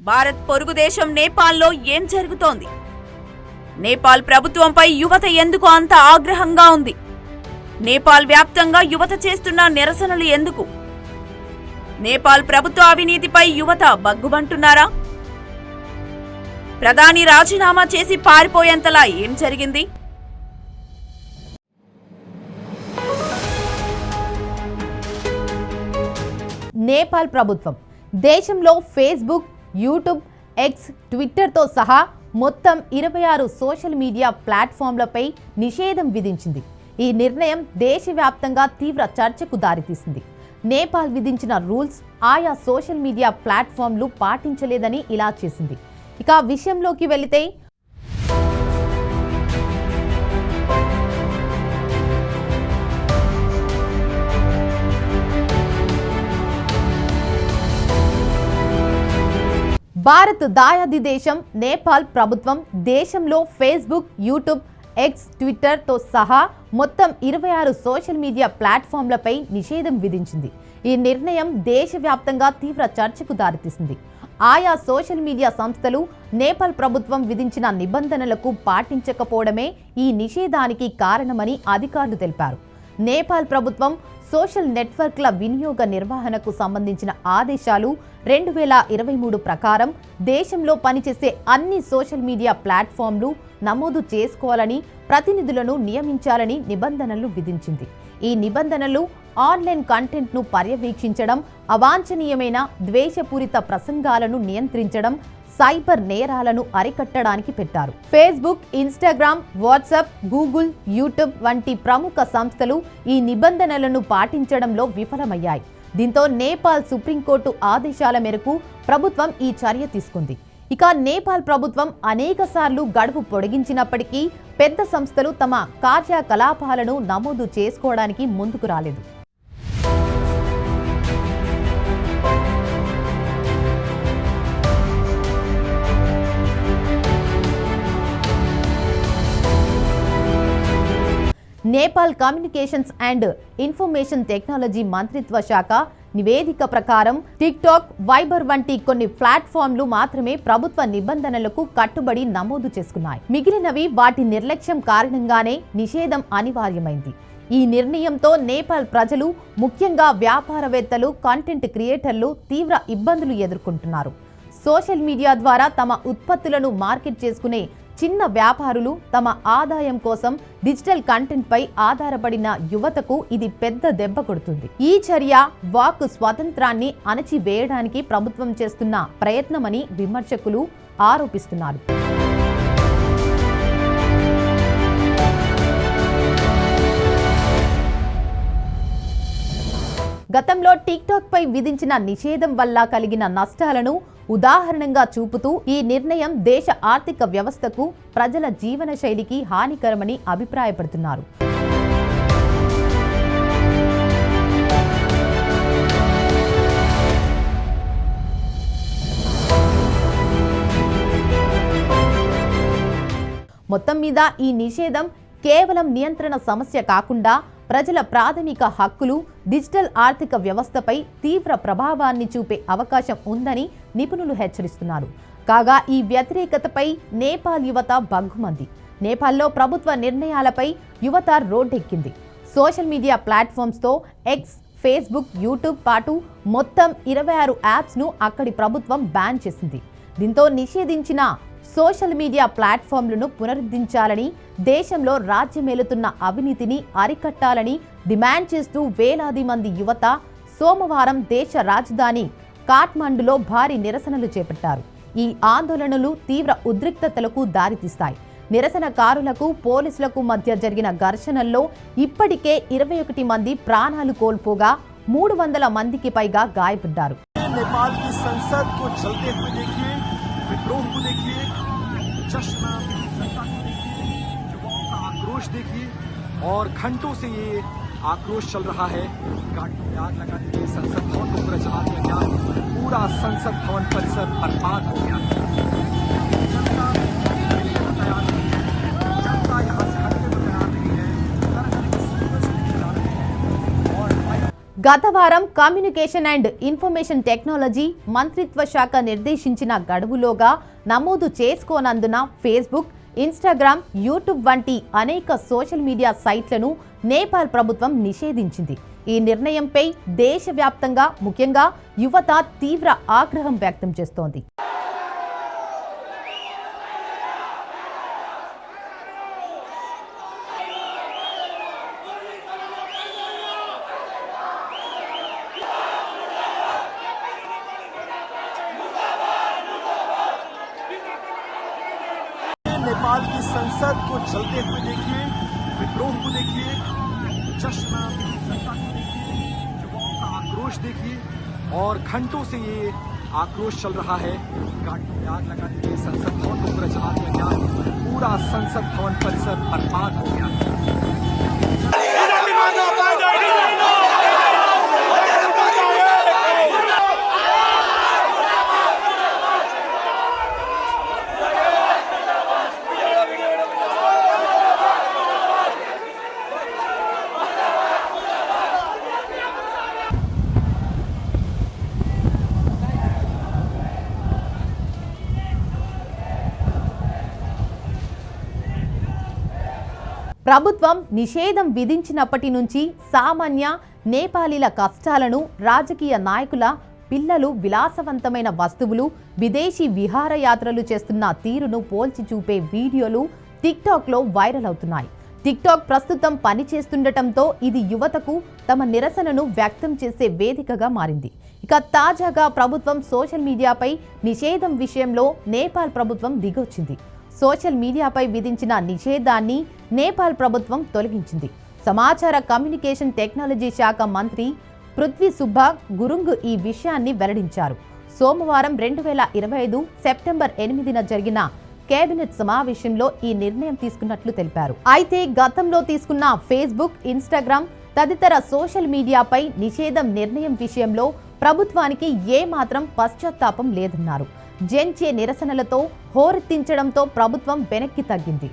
భారత్ పొరుగు దేశం నేపాల్లో ఏం జరుగుతోంది? నేపాల్ ప్రభుత్వంపై యువత ఎందుకు అంత ఆగ్రహంగా ఉంది? నేపాల్ వ్యాప్తంగా యువత చేస్తున్న నిరసనలు ఎందుకు? నేపాల్ ప్రభుత్వ అవినీతిపై యువత బగ్గుబంటున్నారా? ప్రధాని రాజీనామా చేసి పారిపోయేంతలా ఏం జరిగింది? నేపాల్ ప్రభుత్వం దేశంలో ఫేస్బుక్, యూట్యూబ్, ఎక్స్, ట్విట్టర్తో సహా మొత్తం 26 సోషల్ మీడియా ప్లాట్ఫామ్లపై నిషేధం విధించింది. ఈ నిర్ణయం దేశవ్యాప్తంగా తీవ్ర చర్చకు దారితీసింది. నేపాల్ విధించిన రూల్స్ ఆయా సోషల్ మీడియా ప్లాట్ఫామ్లు పాటించలేదని ఇలా చేసింది. ఇక విషయంలోకి వెళితే భారత్ దాయాది దేశం నేపాల్ ప్రభుత్వం దేశంలో ఫేస్బుక్, యూట్యూబ్, ఎక్స్, ట్విట్టర్తో సహా మొత్తం 26 సోషల్ మీడియా ప్లాట్ఫామ్లపై నిషేధం విధించింది. ఈ నిర్ణయం దేశవ్యాప్తంగా తీవ్ర చర్చకు దారితీసింది. ఆయా సోషల్ మీడియా సంస్థలు నేపాల్ ప్రభుత్వం విధించిన నిబంధనలకు పాటించకపోవడమే ఈ నిషేధానికి కారణమని అధికారులు తెలిపారు. నేపాల్ ప్రభుత్వం సోషల్ నెట్వర్క్ల వినియోగ నిర్వహణకు సంబంధించిన ఆదేశాలు 2023 ప్రకారం దేశంలో పనిచేసే అన్ని సోషల్ మీడియా ప్లాట్ఫామ్లు నమోదు చేసుకోవాలని, ప్రతినిధులను నియమించాలని నిబంధనలు విధించింది. ఈ నిబంధనలు ఆన్లైన్ కంటెంట్ను పర్యవేక్షించడం, అవాంఛనీయమైన ద్వేషపూరిత ప్రసంగాలను నియంత్రించడం, సైబర్ నేరాలను అరికట్టడానికి పెట్టారు. Facebook, Instagram, WhatsApp, Google, YouTube వంటి ప్రముఖ సంస్థలు ఈ నిబంధనలను పాటించడంలో విఫలమయ్యాయి. దీంతో నేపాల్ సుప్రీంకోర్టు ఆదేశాల మేరకు ప్రభుత్వం ఈ చర్య తీసుకుంది. ఇక నేపాల్ ప్రభుత్వం అనేకసార్లు గడువు పొడిగించినప్పటికీ పెద్ద సంస్థలు తమ కార్యకలాపాలను నమోదు చేసుకోవడానికి ముందుకు రాలేదు. Nepal communications and information technology మంత్రిత్వ శాఖ నివేదిక ప్రకారం టిక్టాక్, వైబర్ వంటి కొన్ని ప్లాట్ఫామ్లు మాత్రమే ప్రభుత్వ నిబంధనలకు కట్టుబడి నమోదు చేసుకున్నాయి. మిగిలినవి వాటి నిర్లక్ష్యం కారణంగానే నిషేధం అనివార్యమైంది. ఈ నిర్ణయంతో నేపాల్ ప్రజలు, ముఖ్యంగా వ్యాపారవేత్తలు, కంటెంట్ క్రియేటర్లు తీవ్ర ఇబ్బందులు ఎదుర్కొంటున్నారు. సోషల్ మీడియా ద్వారా తమ ఉత్పత్తులను మార్కెట్ చేసుకునే చిన్న వ్యాపారులు, తమ ఆదాయం కోసం డిజిటల్ కంటెంట్ పై ఆధారపడిన యువతకు ఇది పెద్ద దెబ్బ కొడుతుంది. ఈ చర్య వాక్ స్వాతంత్రాన్ని అణచివేయడానికి ప్రభుత్వం చేస్తున్న ప్రయత్నమని విమర్శకులు ఆరోపిస్తున్నారు. గతంలో టిక్టాక్ పై విధించిన నిషేధం వల్ల కలిగిన నష్టాలను ఉదాహరణంగా చూపుతూ ఈ నిర్ణయం దేశ ఆర్థిక వ్యవస్థకు, ప్రజల జీవన శైలికి హానికరమని అభిప్రాయపడుతున్నారు. మొత్తం మీద ఈ నిషేధం కేవలం నియంత్రణ సమస్య కాకుండా ప్రజల ప్రాథమిక హక్కులు, డిజిటల్ ఆర్థిక వ్యవస్థపై తీవ్ర ప్రభావాన్ని చూపే అవకాశం ఉందని నిపుణులు హెచ్చరిస్తున్నారు. కాగా ఈ వ్యతిరేకతపై నేపాల్ యువత బగ్గుమంది. నేపాల్లో ప్రభుత్వ నిర్ణయాలపై యువత రోడ్డెక్కింది. సోషల్ మీడియా ప్లాట్ఫామ్స్తో ఎక్స్, ఫేస్బుక్, యూట్యూబ్ పాటు మొత్తం 26 యాప్స్ను అక్కడి ప్రభుత్వం బ్యాన్ చేసింది. దీంతో నిషేధించిన సోషల్ మీడియా ప్లాట్ఫామ్లను పునరుద్ధరించాలని, దేశంలో రాజ్యమేలుతున్న అవినీతిని అరికట్టాలని డిమాండ్ చేస్తూ వేలాది మంది యువత సోమవారం దేశ రాజధాని కాఠ్మండులో భారీ నిరసనలు చేపట్టారు. ఈ ఆందోళనలు తీవ్ర ఉద్రిక్తతలకు దారితీస్తాయి. నిరసనకారులకు, పోలీసులకు మధ్య జరిగిన ఘర్షణల్లో ఇప్పటికే 21 మంది ప్రాణాలు కోల్పోగా 300 మందికి పైగా గాయపడ్డారు. विद्रोह को देखिए, जश्न जनता को देखिए, युवाओं का आक्रोश देखिए और घंटों से ये आक्रोश चल रहा है. गाड़ियों में आग लगा दी गई, संसद भवन को पूरा जला दिया गया, पूरा संसद भवन परिसर बर्बाद हो गया. जनता तैयार नहीं है, जनता यहाँ से हटने को तैयार नहीं है, तरह तरह की स्लोगन्स लिखे जा रहे हैं और గత వారం కమ్యూనికేషన్ అండ్ ఇన్ఫర్మేషన్ టెక్నాలజీ మంత్రిత్వ శాఖ నిర్దేశించిన గడువులోగా నమోదు చేసుకోనందున ఫేస్బుక్, ఇన్స్టాగ్రామ్, యూట్యూబ్ వంటి అనేక సోషల్ మీడియా సైట్లను నేపాల్ ప్రభుత్వం నిషేధించింది. ఈ నిర్ణయంపై దేశవ్యాప్తంగా ముఖ్యంగా యువత తీవ్ర ఆగ్రహం వ్యక్తం చేస్తోంది. नेपाल की संसद को चलते हुए देखिए, विद्रोह को देखिए, जश्न जनता को देखिए, युवाओं का आक्रोश देखिए और घंटों से ये आक्रोश चल रहा है। गाड़ियों में आग लगा दी गई, संसद भवन को पूरा जला दिया गया, पूरा संसद भवन परिसर बर्बाद हो गया। ప్రభుత్వం నిషేధం విధించినప్పటి నుంచి సామాన్య నేపాలీల కష్టాలను, రాజకీయ నాయకుల పిల్లలు విలాసవంతమైన వస్తువులు, విదేశీ విహారయాత్రలు చేస్తున్న తీరును పోల్చి చూపే వీడియోలు టిక్టాక్లో వైరల్ అవుతున్నాయి. టిక్టాక్ ప్రస్తుతం పనిచేస్తుండటంతో ఇది యువతకు తమ నిరసనను వ్యక్తం చేసే వేదికగా మారింది. ఇక తాజాగా ప్రభుత్వం సోషల్ మీడియాపై నిషేధం విషయంలో నేపాల్ ప్రభుత్వం దిగొచ్చింది. సోషల్ మీడియాపై విధించిన నిషేధాన్ని నేపాల్ ప్రభుత్వం తొలగించింది. సమాచార కమ్యూనికేషన్ టెక్నాలజీ శాఖ మంత్రి పృథ్వీ సుబ్బా గురుంగ్ ఈ విషయాన్ని వెల్లడించారు. సోమవారం 2025 సెప్టెంబర్ 8న జరిగిన కేబినెట్ సమావేశంలో ఈ నిర్ణయం తీసుకున్నట్లు తెలిపారు. అయితే గతంలో తీసుకున్న ఫేస్బుక్, ఇన్స్టాగ్రామ్ తదితర సోషల్ మీడియాపై నిషేధం నిర్ణయం విషయంలో ప్రభుత్వానికి ఏమాత్రం పశ్చాత్తాపం లేదన్నారు. జెన్చే నిరసనలతో హోరెత్తించడంతో ప్రభుత్వం వెనక్కి తగ్గింది.